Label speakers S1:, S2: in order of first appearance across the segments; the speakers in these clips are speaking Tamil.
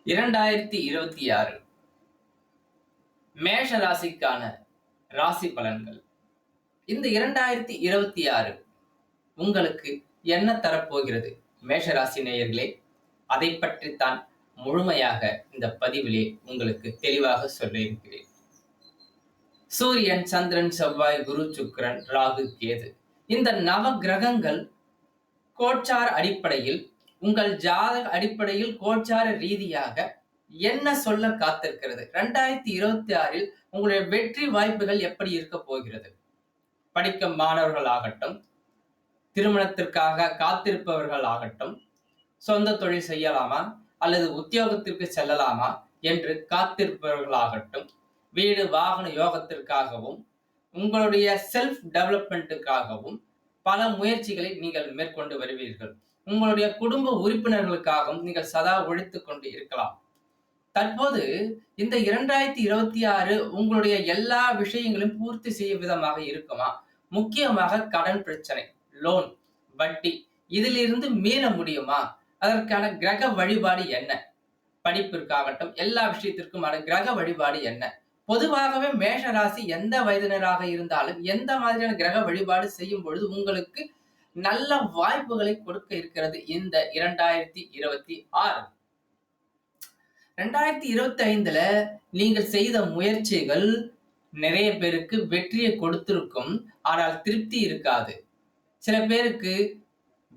S1: 2026 மேஷ ராசிக்கான ராசி பலன்கள். இந்த 2026 உங்களுக்கு என்ன தரப்போகிறது மேஷ ராசி நேயர்களே? அதை பற்றித்தான் முழுமையாக இந்த பதிவிலே உங்களுக்கு தெளிவாக சொல்ல இருக்கிறேன். சூரியன், சந்திரன், செவ்வாய், குரு, சுக்கிரன், ராகு, கேது இந்த நவ கிரகங்கள் கோச்சார அடிப்படையில், உங்கள் ஜாதக அடிப்படையில் கோச்சார ரீதியாக என்ன சொல்ல காத்திருக்கிறது? 2026 உங்களுடைய வெற்றி வாய்ப்புகள் எப்படி இருக்க போகிறது? படிக்கும் மாணவர்கள் ஆகட்டும், திருமணத்திற்காக காத்திருப்பவர்கள் ஆகட்டும், சொந்த தொழில் செய்யலாமா அல்லது உத்தியோகத்திற்கு செல்லலாமா என்று காத்திருப்பவர்களாகட்டும், வீடு வாகன யோகத்திற்காகவும் உங்களுடைய செல்ஃப் டெவலப்மெண்ட்டுக்காகவும் பல முயற்சிகளை நீங்கள் மேற்கொண்டு வருவீர்கள். உங்களுடைய குடும்ப உறுப்பினர்களுக்காகவும் நீங்கள் சதா உழைத்துக் கொண்டு இருக்கலாம். தற்போது இந்த 2026 உங்களுடைய எல்லா விஷயங்களும் பூர்த்தி செய்யும் விதமாக இருக்குமா? முக்கியமாக கடன் பிரச்சனை, லோன், வட்டி, இதிலிருந்து மீள முடியுமா? அதற்கான கிரக வழிபாடு என்ன? படிப்பிற்காகட்டும் எல்லா விஷயத்திற்குமான கிரக வழிபாடு என்ன? பொதுவாகவே மேஷ ராசி எந்த வயதினராக இருந்தாலும் எந்த மாதிரியான கிரக வழிபாடு செய்யும் பொழுது உங்களுக்கு நல்ல வாய்ப்புகளை கொடுக்க இருக்கிறது இந்த 2026. 2025 நீங்கள் செய்த முயற்சிகள் நிறைய பேருக்கு வெற்றியை கொடுத்திருக்கும். ஆனால் திருப்தி இருக்காது. சில பேருக்கு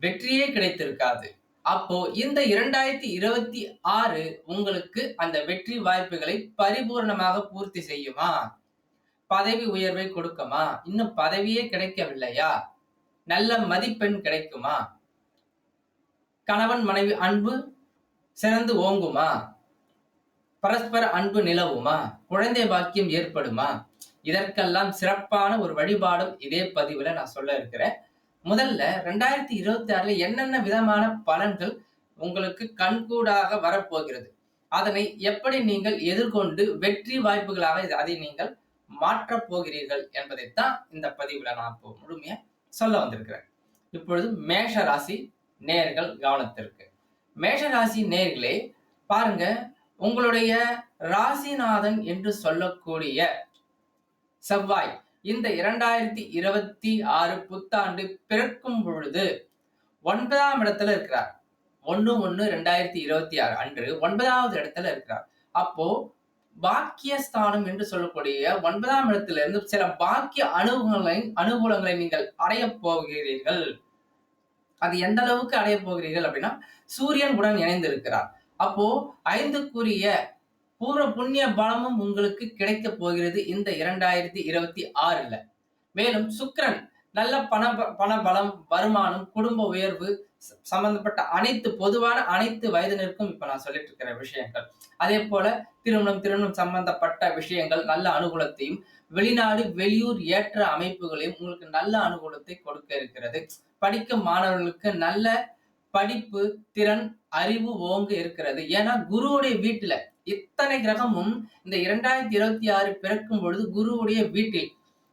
S1: வெற்றியே கிடைத்திருக்காது. அப்போ இந்த 2026 உங்களுக்கு அந்த வெற்றி வாய்ப்புகளை பரிபூர்ணமாக பூர்த்தி செய்யுமா? பதவி உயர்வை கொடுக்குமா? இன்னும் பதவியே கிடைக்கவில்லையா? நல்ல மதிப்பெண் கிடைக்குமா? கணவன் மனைவி அன்பு சிறந்து ஓங்குமா? பரஸ்பர அன்பு நிலவுமா? குழந்தை பாக்கியம் ஏற்படுமா? இதற்கெல்லாம் சிறப்பான ஒரு வழிபாடும் இதே பதிவுல நான் சொல்ல இருக்கிறேன். முதல்ல 2026 என்னென்ன விதமான பலன்கள் உங்களுக்கு கண்கூடாக வரப்போகிறது, அதனை எப்படி நீங்கள் எதிர்கொண்டு வெற்றி வாய்ப்புகளாக அதை நீங்கள் மாற்றப் போகிறீர்கள் என்பதைத்தான் இந்த பதிவுல நான் இப்போ முழுமையா சொல்ல வந்திருக்கிறேன். இப்பொழுது மேஷ ராசி நேயர்கள் கவனத்திற்கு. மேஷ ராசி நேயர்களே பாருங்க, உங்களுடைய ராசிநாதன் என்று சொல்லக்கூடிய செவ்வாய் இந்த 2026 புத்தாண்டு பிறக்கும் பொழுது 9ஆம் இடத்துல இருக்கிறார். 1/1/2026 அன்று 9வது இடத்துல இருக்கிறார். அப்போ பாக்கியஸ்தானம் என்று சொல்லக்கூடிய 9ஆம் இடத்திலிருந்து சில பாக்கிய அனுகூலங்களை நீங்கள் அடைய போகிறீர்கள். அது எந்த அளவுக்கு அடைய போகிறீர்கள் அப்படின்னா, சூரியன் உடன் இணைந்திருக்கிறார். அப்போ 5க்குரிய பூர்வ புண்ணிய பலமும் உங்களுக்கு கிடைக்க போகிறது இந்த 2026. மேலும் சுக்கிரன் நல்ல பண பலம், வருமானம், குடும்ப உயர்வு சம்பந்தப்பட்ட பொதுவான அனைத்து வயதினருக்கும் இப்ப நான் சொல்லிட்டு இருக்கிற விஷயங்கள். அதே போல திருமணம் சம்பந்தப்பட்ட விஷயங்கள் நல்ல அனுகூலத்தையும், வெளிநாடு வெளியூர் ஏற்ற அமைப்புகளையும் உங்களுக்கு நல்ல அனுகூலத்தை கொடுக்க இருக்கிறது. படிக்கும் மாணவர்களுக்கு நல்ல படிப்பு, திறன், அறிவு ஓங்க இருக்கிறது. ஏன்னா குருவுடைய வீட்டுல இத்தனை கிரகமும் இந்த 2026 பிறக்கும் பொழுது குருவுடைய வீட்டில்,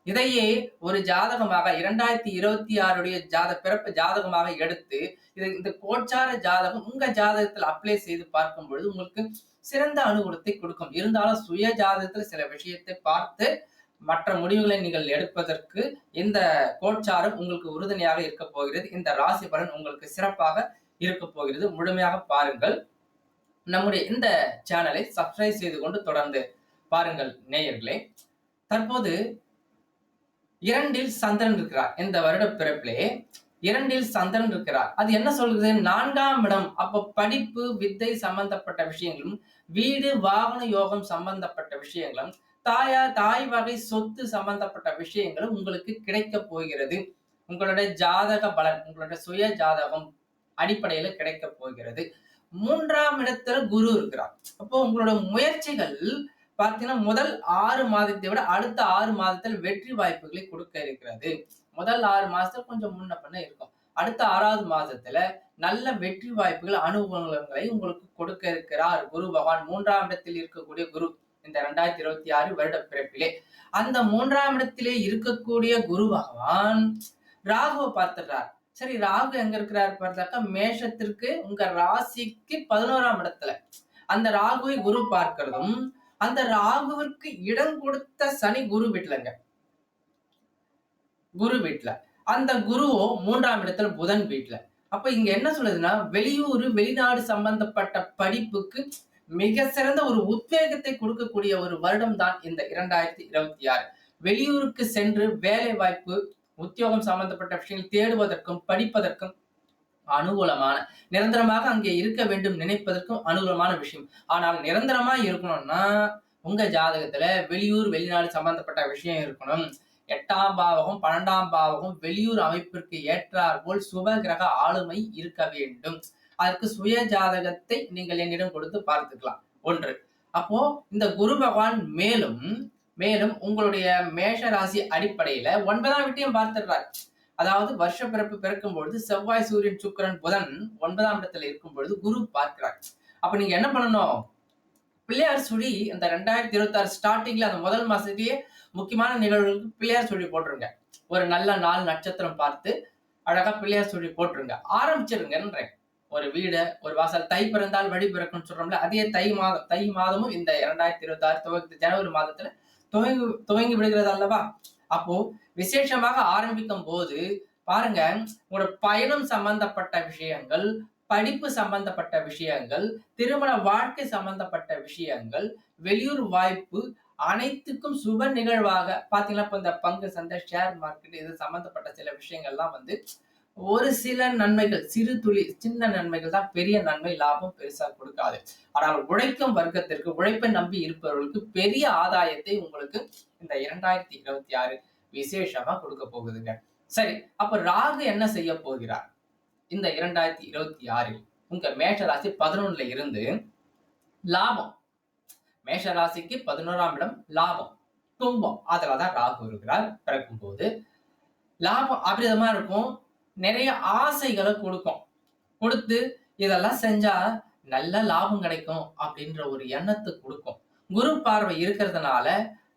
S1: இதையே ஒரு ஜாதகமாக 2026 பிறப்பு ஜாதகமாக எடுத்து இந்த கோச்சார ஜாதகம் உங்க ஜாதகத்தில் அப்ளை செய்து பார்க்கும் பொழுது உங்களுக்கு சிறந்த அனுகூலத்தை கொடுக்கும். இருந்தாலும் சுய ஜாதகத்தில் சில விஷயத்தை பார்த்து மற்ற முடிவுகளை நீங்கள் எடுப்பதற்கு இந்த கோச்சாரம் உங்களுக்கு உறுதுணையாக இருக்க போகிறது. இந்த ராசி பலன் உங்களுக்கு சிறப்பாக இருக்க போகிறது. முழுமையாக பாருங்கள். நம்முடைய இந்த சேனலை சப்ஸ்கிரைப் செய்து கொண்டு தொடர்ந்து பாருங்கள் நேயர்களே. தற்போது 2ல் சந்திரன் இருக்கிறார். இந்த வருட பிறப்பிலே 2ல் சந்திரன் இருக்கிறார். அது என்ன சொல்றது? 4ஆம் இடம். அப்ப படிப்பு, வித்தை சம்பந்தப்பட்ட விஷயங்களும், வீடு வாகன யோகம் சம்பந்தப்பட்ட விஷயங்களும், தாய் வகை சொத்து சம்பந்தப்பட்ட விஷயங்களும் உங்களுக்கு கிடைக்க போகிறது. உங்களுடைய ஜாதக பலன், உங்களுடைய சுய ஜாதகம் அடிப்படையில கிடைக்க போகிறது. 3ஆம் இடத்துல குரு இருக்கிறார். அப்போ உங்களோட முயற்சிகள் பார்த்தீங்கன்னா முதல் 6 மாதத்தை விட அடுத்த 6 மாதத்தில் வெற்றி வாய்ப்புகளை கொடுக்க இருக்கிறது. முதல் 6 மாசத்துல கொஞ்சம் முன்ன பண்ண இருக்கும். அடுத்த 6வது மாதத்துல நல்ல வெற்றி வாய்ப்புகள், அனுகூலங்களை உங்களுக்கு கொடுக்க இருக்கிறார் குரு பகவான். 3ஆம் இடத்தில் இருக்கக்கூடிய குரு இந்த 2026 வருட பிறப்பிலே அந்த 3ஆம் இடத்திலே இருக்கக்கூடிய குரு பகவான் ராகுவை பார்த்துடுறார். சரி, ராகு எங்க இருக்கிறார் பார்த்தாக்கா மேஷத்திற்கு உங்க ராசிக்கு 11ஆம் இடத்துல. அந்த ராகுவை குரு பார்க்கிறதும், அந்த ராகுவிற்கு இடம் கொடுத்த சனி குரு வீட்டுலங்க, குரு வீட்டுல, அந்த குருவோ 3ஆம் இடத்துல புதன் வீட்டுல. அப்ப இங்க என்ன சொல்லுதுன்னா, வெளியூர் வெளிநாடு சம்பந்தப்பட்ட படிப்புக்கு மிக சிறந்த ஒரு உத்வேகத்தை கொடுக்கக்கூடிய ஒரு வருடம் தான் இந்த 2026. வெளியூருக்கு சென்று வேலை வாய்ப்பு, உத்தியோகம் சம்பந்தப்பட்ட விஷயங்கள் தேடுவதற்கும் படிப்பதற்கும் அனுகூலமான, நிரந்தரமாக அங்கே இருக்க வேண்டும் நினைப்பதற்கும் அனுகூலமான விஷயம். ஆனால் நிரந்தரமா இருக்கணும்னா உங்க ஜாதகத்துல வெளியூர் வெளிநாடு சம்பந்தப்பட்ட விஷயம் இருக்கணும். 8ஆம் பாவகம் 12ஆம் பாவகம் வெளியூர் அமைப்பிற்கு ஏற்றார் போல் சுப கிரக ஆளுமை இருக்க வேண்டும். அதற்கு சுய ஜாதகத்தை நீங்கள் என்னிடம் கொடுத்து பார்த்துக்கலாம். ஒன்று. அப்போ இந்த குரு பகவான் மேலும் மேலும் உங்களுடைய மேஷ ராசி அடிப்படையில 9ஆம் வீட்டையும் பார்த்துடுறார். அதாவது வருஷ பிறப்பு பிறக்கும் பொழுது செவ்வாய் சூரியன் சுக்கிரன் புதன் 9ஆம் இடத்துல இருக்கும் பொழுது குரு பார்க்கிறார். அப்ப நீங்க என்ன பண்ணணும், பிள்ளையார் சுழி இந்த 2026 ஸ்டார்டிங்ல அந்த முதல் மாசத்திலேயே முக்கியமான நிகழ்வுகளுக்கு பிள்ளையார் சுழி போட்டுருங்க. ஒரு நல்ல நாள் நட்சத்திரம் பார்த்து அழகா பிள்ளையார் சுழி போட்டுருங்க, ஆரம்பிச்சிருங்கன்றேன். ஒரு வீடு, ஒரு வாசல், தை பிறந்தால் வழி பிறக்கும்னு சொல்றோம்ல, அதே தை மாதமும் இந்த 2026 ஜனவரி மாதத்துல துவங்கி விடுகிறது அல்லவா? அப்போ விசேஷமாக ஆரம்பிக்கும் போது பாருங்க, உங்களோட பயணம் சம்பந்தப்பட்ட விஷயங்கள், படிப்பு சம்பந்தப்பட்ட விஷயங்கள், திருமண வாழ்க்கை சம்பந்தப்பட்ட விஷயங்கள், வெளியூர் வாய்ப்பு அனைத்துக்கும் சுப நிகழ்வாக பாத்தீங்கன்னா, இப்ப இந்த பங்கு சந்தை, ஷேர் மார்க்கெட் இது சம்பந்தப்பட்ட சில விஷயங்கள்லாம் ஒரு சில நன்மைகள், சிறு துளி சின்ன நன்மைகள் தான் பெரிய நன்மை, லாபம் பெருசா கொடுக்காது. ஆனால் உழைக்கும் வர்க்கத்திற்கு, உழைப்பை நம்பி இருப்பவர்களுக்கு பெரிய ஆதாயத்தை உங்களுக்கு இந்த 2026 விசேஷமா கொடுக்க போகுதுங்க. சரி, அப்ப ராகு என்ன செய்ய போகிறார் இந்த 2026 உங்க மேஷ ராசி 11ல இருந்து? லாபம். மேஷ ராசிக்கு 11ஆம் இடம் லாபம், துன்பம். அதுலதான் ராகு இருக்கிறார். பிறக்கும் போது லாபம் அபிரிதமா இருக்கும். நிறைய ஆசைகளை கொடுக்கும். கொடுத்து இதெல்லாம் செஞ்சா நல்ல லாபம் கிடைக்கும் அப்படின்ற ஒரு எண்ணத்தை கொடுக்கும். குரு பார்வை இருக்கிறதுனால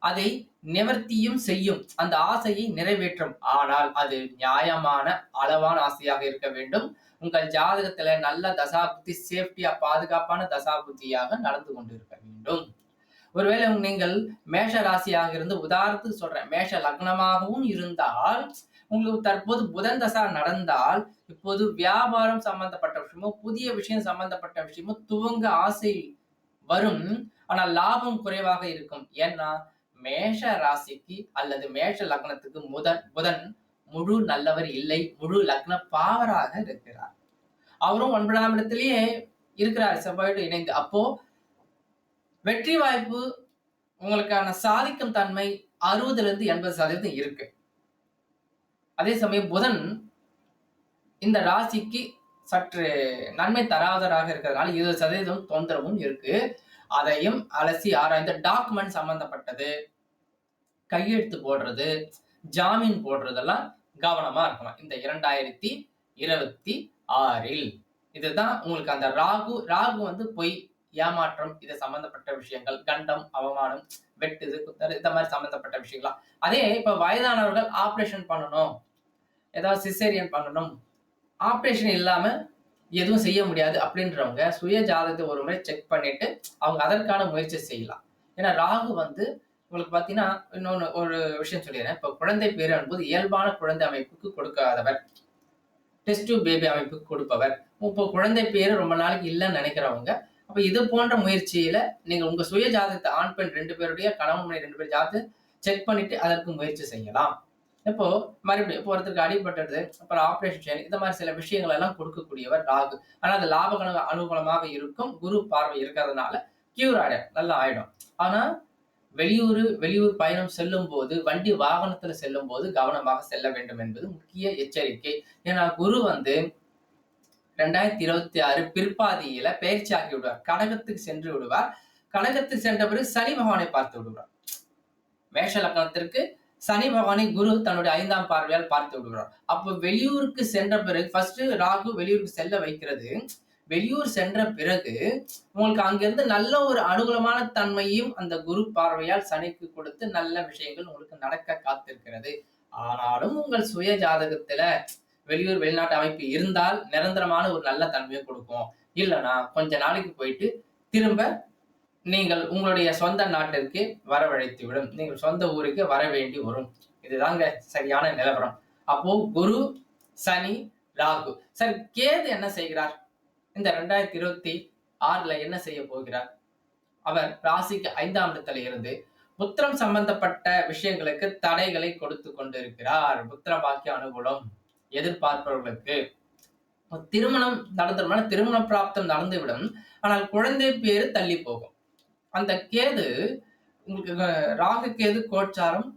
S1: அதை நிவர்த்தியும் செய்யும், அந்த ஆசையை நிறைவேற்றும். ஆனால் அது நியாயமான அளவான ஆசையாக இருக்க வேண்டும். உங்கள் ஜாதகத்துல நல்ல தசாபுத்தி, சேஃப்டியா பாதுகாப்பான தசாபுத்தியாக நடந்து கொண்டு இருக்க வேண்டும். ஒருவேளை நீங்கள் மேஷ ராசியாக இருந்து, உதாரணத்துக்கு சொல்றேன், மேஷ லக்னமாகவும் இருந்தால் உங்களுக்கு தற்போது புதன் தசா நடந்தால் இப்போது வியாபாரம் சம்பந்தப்பட்ட விஷயமோ, புதிய விஷயம் சம்பந்தப்பட்ட விஷயமோ துவங்க ஆசை வரும். ஆனால் லாபம் குறைவாக இருக்கும். ஏன்னா மேஷ ராசிக்கு அல்லது மேஷ லக்னத்துக்கு புதன் முழு நல்லவர் இல்லை, முழு லக்ன பாவராக இருக்கிறார். அவரும் 9ஆம் இடத்திலேயே இருக்கிறார், செவ்வாயோடு இணைந்து. அப்போ வெற்றி வாய்ப்பு, உங்களுக்கான சாதிக்கும் தன்மை 60-80% இருக்கு. அதே சமயம் புதன் இந்த ராசிக்கு சற்று நன்மை தராதராக இருக்கிறதுனால 20% தொந்தரவும் இருக்கு. அதையும் அலசி ஆராய்ந்து டாக்குமெண்ட் சம்பந்தப்பட்டது, கையெழுத்து போடுறது, ஜாமீன் போடுறதெல்லாம் கவனமா இருக்கணும் இந்த 2026. இதுதான் உங்களுக்கு அந்த ராகு பொய், ஏமாற்றம், இது சம்பந்தப்பட்ட விஷயங்கள், கண்டம், அவமானம், வெட்டுது, குத்தரு, இந்த மாதிரி சம்பந்தப்பட்ட விஷயங்களா. அதே இப்ப வயதானவர்கள் ஆபரேஷன் பண்ணணும், ஏதாவது சிசேரியன் பண்ணணும், ஆபரேஷன் இல்லாம எதுவும் செய்ய முடியாது அப்படின்றவங்க சுய ஜாதகத்தை ஒரு முறை செக் பண்ணிட்டு அவங்க அதற்கான முயற்சி செய்யலாம். ஏன்னா ராகு உங்களுக்கு பாத்தீங்கன்னா, இன்னொன்னு ஒரு விஷயம் சொல்லிடுறேன். இப்ப குழந்தை பேரு என்பது இயல்பான குழந்தை அமைப்புக்கு கொடுக்காதவர், டெஸ்ட் டியூப் பேபி அமைப்புக்கு கொடுப்பவர். இப்போ குழந்தை பேரு ரொம்ப நாளைக்கு இல்லைன்னு நினைக்கிறவங்க, அப்ப இது போன்ற முயற்சியில நீங்க உங்க சுய ஜாதகத்தை ஆண் பெண் 2 பேருடைய கணவன் மனைவி 2 பேர் ஜாதகத்தை செக் பண்ணிட்டு அதற்கு முயற்சி செய்யலாம். இப்போ மறுபடியும் இப்போ ஒருத்தருக்கு அடிபட்டது, அப்புறம் ஆபரேஷன், இந்த மாதிரி சில விஷயங்கள் எல்லாம் கொடுக்கக்கூடியவர் ராகு. ஆனா அது லாப அனுகூலமாக இருக்கும். குரு பார்வை இருக்கிறதுனால கியூர் ஆயிடும், நல்லா ஆயிடும். ஆனா வெளியூர் பயணம் செல்லும் போது, வண்டி வாகனத்துல செல்லும் போது கவனமாக செல்ல வேண்டும் என்பது முக்கிய எச்சரிக்கை. ஏன்னா குரு 2026 பிற்பாதியில பயிற்சி ஆக்கி விடுவார், கடகத்துக்கு சென்று விடுவார். கடகத்துக்கு சென்ற பிறகு சனி பகவானை பார்த்து விடுவார். மேஷ லக்னத்திற்கு சனி பகவானை குரு தன்னுடைய 5ஆம் பார்வையால் பார்த்து விடுவார். அப்போ வெளியூருக்கு சென்ற பிறகு ஃபர்ஸ்ட் ராகு வெளியூருக்கு செல்ல வைக்கிறது. வெளியூர் சென்ற பிறகு உங்களுக்கு அங்கிருந்து நல்ல ஒரு அனுகூலமான தன்மையும் அந்த குரு பார்வையால் சனிக்கு கொடுத்து நல்ல விஷயங்கள் உங்களுக்கு நடக்க காத்திருக்கிறது. ஆனாலும் உங்கள் சுய ஜாதகத்துல வெளியூர் வெளிநாட்டு அமைப்பு இருந்தால் நிரந்தரமான ஒரு நல்ல தன்மையை கொடுக்கும். இல்லைன்னா கொஞ்ச நாளைக்கு போயிட்டு திரும்ப நீங்கள் உங்களுடைய சொந்த நாட்டிற்கு வரவழைத்துவிடும். நீங்கள் சொந்த ஊருக்கு வர வேண்டி வரும். இதுதாங்க சரியான நிலவரம். அப்போ குரு, சனி, ராகு. சரி, கேது என்ன செய்கிறார்? இந்த 2026ல என்ன செய்ய போகிறார்? அவர் ராசிக்கு 5ஆம் இடத்துல இருந்து புத்திரம் சம்பந்தப்பட்ட விஷயங்களுக்கு தடைகளை கொடுத்து கொண்டிருக்கிறார். புத்திர பாக்கிய அனுகூலம் எதிர்பார்ப்பவர்களுக்கு திருமணம் நடந்துருமான திருமண பிராப்தம் நடந்துவிடும். ஆனால் குழந்தை பேரு தள்ளி போகும். அந்த கேது உங்களுக்கு ராகு கேது கோச்சாரம்,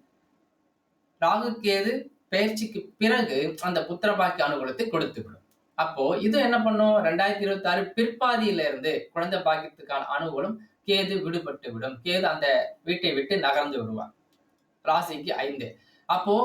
S1: ராகு கேது பயிற்சிக்கு பிறகு அந்த புத்திர பாக்கிய அனுகூலத்தை கொடுத்துவிடும். அப்போ இது என்ன பண்ணும்? 2026 பிற்பாதியில இருந்து குழந்தை பாக்கியத்துக்கான அனுகூலம் கேது விடுபட்டு விடும். கேது அந்த வீட்டை விட்டு நகர்ந்து விடுவார். ராசிக்கு 5. அப்போ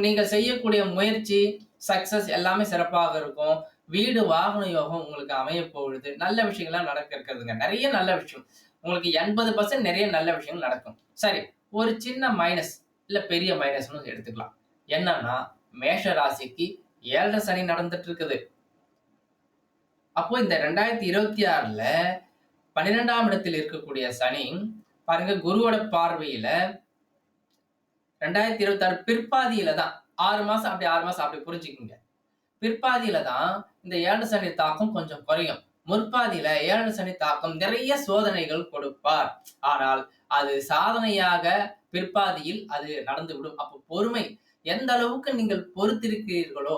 S1: நீங்கள் செய்யக்கூடிய முயற்சி சக்சஸ் எல்லாமே சிறப்பாக இருக்கும். வீடு வாகன யோகம் உங்களுக்கு அமைய போகுது. நல்ல விஷயங்கள்லாம் நடக்க இருக்கிறதுங்க. நிறைய நல்ல விஷயம். உங்களுக்கு 80% நிறைய நல்ல விஷயங்கள் நடக்கும். சரி, ஒரு சின்ன மைனஸ் இல்ல பெரிய மைனஸ்னு எடுத்துக்கலாம். என்னன்னா, மேஷ ராசிக்கு 7 சனி நடந்துட்டு இருக்குது. அப்போ இந்த 2026ல 12ஆம் இடத்தில் இருக்கக்கூடிய சனி பாருங்க, குருவோட பார்வையில 2026 பிற்பாதியில தான் 6 மாசம் அப்படி புரிஞ்சுக்குங்க. பிற்பாதியில தான் இந்த 7 சனி தாக்கம் கொஞ்சம் குறையும். முற்பாதியில 7 சனி தாக்கம் நிறைய சோதனைகள் கொடுப்பார். ஆனால் அது சாதனையாக பிற்பாதியில் அது நடந்துவிடும். அப்போ பொறுமை எந்த அளவுக்கு நீங்கள் பொறுத்திருக்கிறீர்களோ,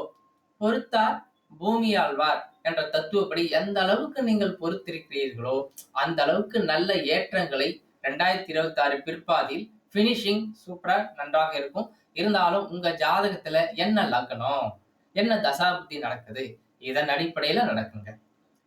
S1: பொறுத்தார் பூமி ஆழ்வார் என்ற தத்துவப்படி எந்த அளவுக்கு நீங்கள் பொறுத்திருக்கிறீர்களோ அந்த அளவுக்கு நல்ல ஏற்றங்களை 2026 பிற்பாதியில் பினிஷிங் சூப்பரா நன்றாக இருக்கும். இருந்தாலும் உங்க ஜாதகத்துல என்ன லக்னம், என்ன தசாபுத்தி நடக்குது, இதன் அடிப்படையில நடக்குங்க.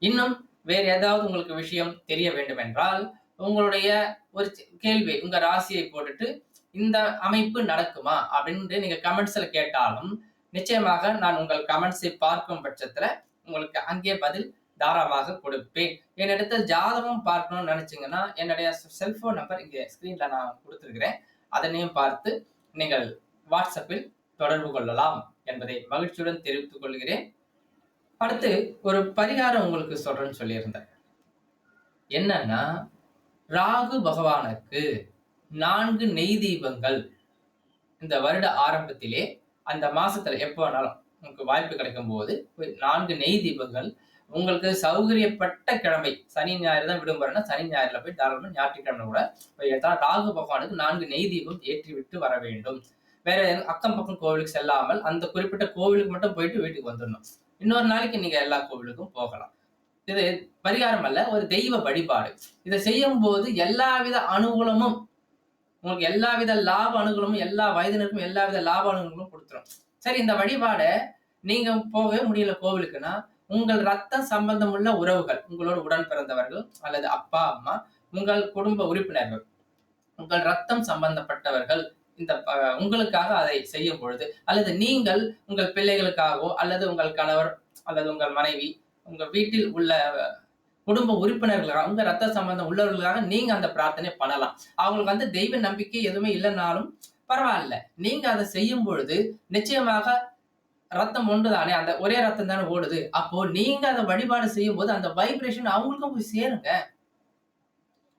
S1: இன்னும் வேற ஏதாவது உங்களுக்கு விஷயம் தெரிய வேண்டும் என்றால் உங்களுடைய ஒரு கேள்வி உங்க ராசியை போட்டுட்டு இந்த அமைப்பு நடக்குமா அப்படின்னு நீங்க கமெண்ட்ஸ்ல கேட்டாலும் நிச்சயமாக நான் உங்கள் கமெண்ட்ஸை பார்க்கும் பட்சத்துல உங்களுக்கு அங்கே பதில் தாராளமாக கொடுப்பேன். என்னிடத்தில் ஜாதகம் பார்க்கணும்னு நினைச்சீங்கன்னா என்னுடைய செல்போன் நம்பர் இங்கே ஸ்கிரீன்ல நான் கொடுத்திருக்கிறேன். அதனையும் பார்த்து நீங்கள் வாட்ஸ்அப்பில் தொடர்பு கொள்ளலாம் என்பதை மகிழ்ச்சியுடன் தெரிவித்துக் கொள்கிறேன். அடுத்து ஒரு பரிகாரம் உங்களுக்கு சொல்றேன்னு சொல்லியிருந்தேன். என்னன்னா, ராகு பகவானுக்கு 4 நெய் தீபங்கள் இந்த வருட ஆரம்பத்திலே அந்த மாசத்துல எப்போ வேணாலும் உங்களுக்கு வாய்ப்பு கிடைக்கும் போது 4 நெய் தீபங்கள் உங்களுக்கு சௌகரியப்பட்ட கிழமை, சனி ஞாயிறு தான் விடுமுறைன்னா சனி ஞாயிறுல போய் தாராளமா ஞாயிற்றுக்கிழமை கூட போய் ராகு பகவானுக்கு 4 நெய் தீபம் ஏற்றி விட்டு வர வேண்டும். வேற அக்கம் பக்கம் கோவிலுக்கு செல்லாமல் அந்த குறிப்பிட்ட கோவிலுக்கு மட்டும் போயிட்டு வீட்டுக்கு வந்துடணும். இன்னொரு நாளைக்கு நீங்க எல்லா கோவிலுக்கும் போகலாம். இது பரிகாரம் அல்ல, ஒரு தெய்வ வழிபாடு. இதை செய்யும் போது எல்லாவித அனுகூலமும் உங்களுக்கு எல்லாவித லாப அனுகூலமும் எல்லா வயதினருக்கும் எல்லாவித லாப அனுகூலமும் கொடுத்துரும். சரி, இந்த வழிபாடை நீங்க போகவே முடியல கோவிலுக்குன்னா உங்கள் ரத்த சம்பந்தம் உள்ள உறவுகள், உங்களோட உடன் பிறந்தவர்கள் அல்லது அப்பா அம்மா, உங்கள் குடும்ப உறுப்பினர்கள், உங்கள் ரத்தம் சம்பந்தப்பட்டவர்கள் இந்த உங்களுக்காக அதை செய்யும் பொழுது அல்லது நீங்கள் உங்கள் பிள்ளைகளுக்காகவோ அல்லது உங்கள் கணவர் அல்லது உங்கள் மனைவி உங்க வீட்டில் உள்ள குடும்ப உறுப்பினர்களுக்காக உங்க ரத்த சம்பந்தம் உள்ளவர்களுக்காக நீங்க அந்த பிரார்த்தனை பண்ணலாம். அவங்களுக்கு வந்து தெய்வ நம்பிக்கை எதுவுமே இல்லைனாலும் பரவாயில்ல, நீங்க அதை செய்யும் பொழுது நிச்சயமாக ரத்தம் ஒன்றுதானே, அந்த ஒரே ரத்தம் தானே ஓடுது. அப்போ நீங்க அதை வழிபாடு செய்யும் போது அந்த வைப்ரேஷன் அவங்களுக்கும் போய் சேருங்க.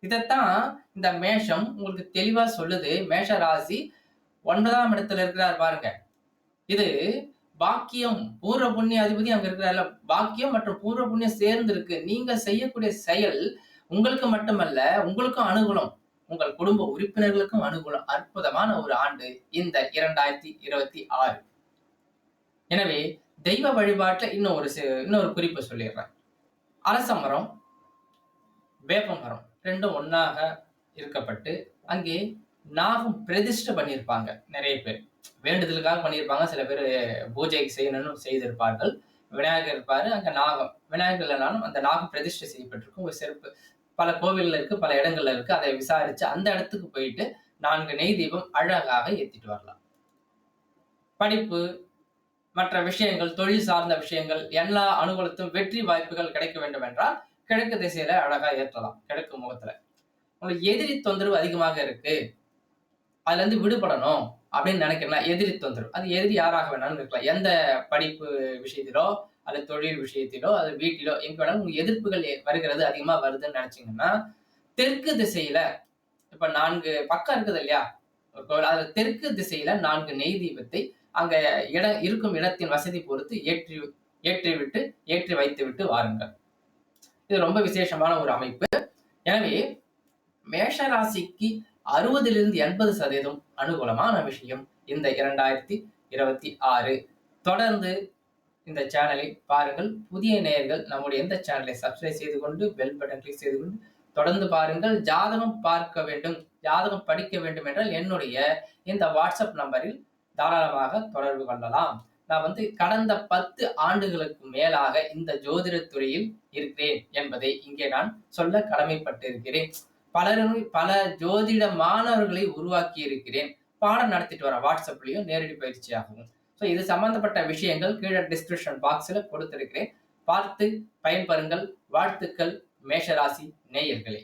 S1: இதைத்தான் இந்த மேஷம் உங்களுக்கு தெளிவா சொல்லுது. மேஷ ராசி 9ஆம் இடத்துல இருக்கிறார் பாருங்க. இது பாக்கியம், பூர்வ புண்ணிய அதிபதி அங்க இருக்கிறார்ல, பாக்கியம் மற்றும் பூர்வ புண்ணியம் சேர்ந்து இருக்கு. நீங்க செய்யக்கூடிய செயல் உங்களுக்கு மட்டுமல்ல, உங்களுக்கும் அனுகூலம், உங்கள் குடும்ப உறுப்பினர்களுக்கும் அனுகூலம். அற்புதமான ஒரு ஆண்டு இந்த 2026. எனவே தெய்வ வழிபாட்டுல இன்னொரு குறிப்பு சொல்லிடுறேன். அரச மரம், வேப்ப மரம் ரெண்டும் ஒன்னாக இருக்கப்பட்டு அங்கே நாகம் பிரதிஷ்டை பண்ணியிருப்பாங்க. நிறைய பேர் வேண்டுதலுக்காக பண்ணியிருப்பாங்க, சில பேர் பூஜைக்கு செய்யணும்னு செய்திருப்பார்கள். விநாயகர் இருப்பாரு, அங்க நாகம், விநாயகர் இல்லைனாலும் அந்த நாகம் பிரதிஷ்டை செய்யப்பட்டிருக்கும். ஒரு சிறப்பு பல கோவில்ல இருக்கு, பல இடங்கள்ல இருக்கு. அதை விசாரிச்சு அந்த இடத்துக்கு போயிட்டு 4 நெய் தீபம் அழகாக ஏத்திட்டு வரலாம். படிப்பு மற்ற விஷயங்கள், தொழில் சார்ந்த விஷயங்கள், எல்லா அனுகூலத்தும் வெற்றி வாய்ப்புகள் கிடைக்க வேண்டும் என்றால் கிழக்கு திசையில அழகா ஏற்றலாம். கிழக்கு முகத்துல உங்களுக்கு எதிரி தொந்தரவு அதிகமாக இருக்கு, அதுல இருந்து விடுபடணும் அப்படின்னு நினைக்கிறேன்னா எதிரி தொந்தரவு, அது எதிரி யாராக வேணாலும் இருக்கலாம். எந்த படிப்பு விஷயத்திலோ அது தொழில் விஷயத்திலோ, அது வீட்டிலோ எங்க வேணாலும் உங்களுக்கு எதிர்ப்புகள் வருகிறது, அதிகமா வருதுன்னு நினைச்சீங்கன்னா, தெற்கு திசையில இப்ப 4 பக்கம் இருக்குது இல்லையா? இப்போ அதுல தெற்கு திசையில 4 நெய் தீபத்தை அங்க இருக்கும் இடத்தின் வசதி பொறுத்து ஏற்றி ஏற்றி வைத்துவிட்டு வாருங்கள். இது ரொம்ப விசேஷமான ஒரு அமைப்பு. எனவே மேஷ ராசிக்கு 60லிருந்து 80% அனுகூலமான விஷயம் இந்த 2026. தொடர்ந்து இந்த சேனலை பாருங்கள். புதிய நேயர்கள் நம்முடைய இந்த சேனலை சப்ஸ்கிரைப் செய்து கொண்டு பெல் பட்டன் கிளிக் செய்து கொண்டு தொடர்ந்து பாருங்கள். ஜாதகம் பார்க்க வேண்டும், ஜாதகம் படிக்க வேண்டும் என்றால் என்னுடைய இந்த வாட்ஸ்அப் நம்பரில் தாராளமாக தொடர்பு கொள்ளலாம். நான் கடந்த 10 ஆண்டுகளுக்கு மேலாக இந்த ஜோதிட துறையில் இருக்கிறேன் என்பதை இங்கே நான் சொல்ல கடமைப்பட்டிருக்கிறேன். பல ஜோதிட மாணவர்களை உருவாக்கி இருக்கிறேன். பாடம் நடத்திட்டு வரேன் வாட்ஸ்அப்லயும் நேரடி பயிற்சியாகவும். இது சம்பந்தப்பட்ட விஷயங்கள் கீழே டிஸ்கிரிப்ஷன் பாக்ஸ்ல கொடுத்திருக்கிறேன். பார்த்து பயன்பெறுங்கள். வாழ்த்துக்கள் மேஷராசி நேயர்களே.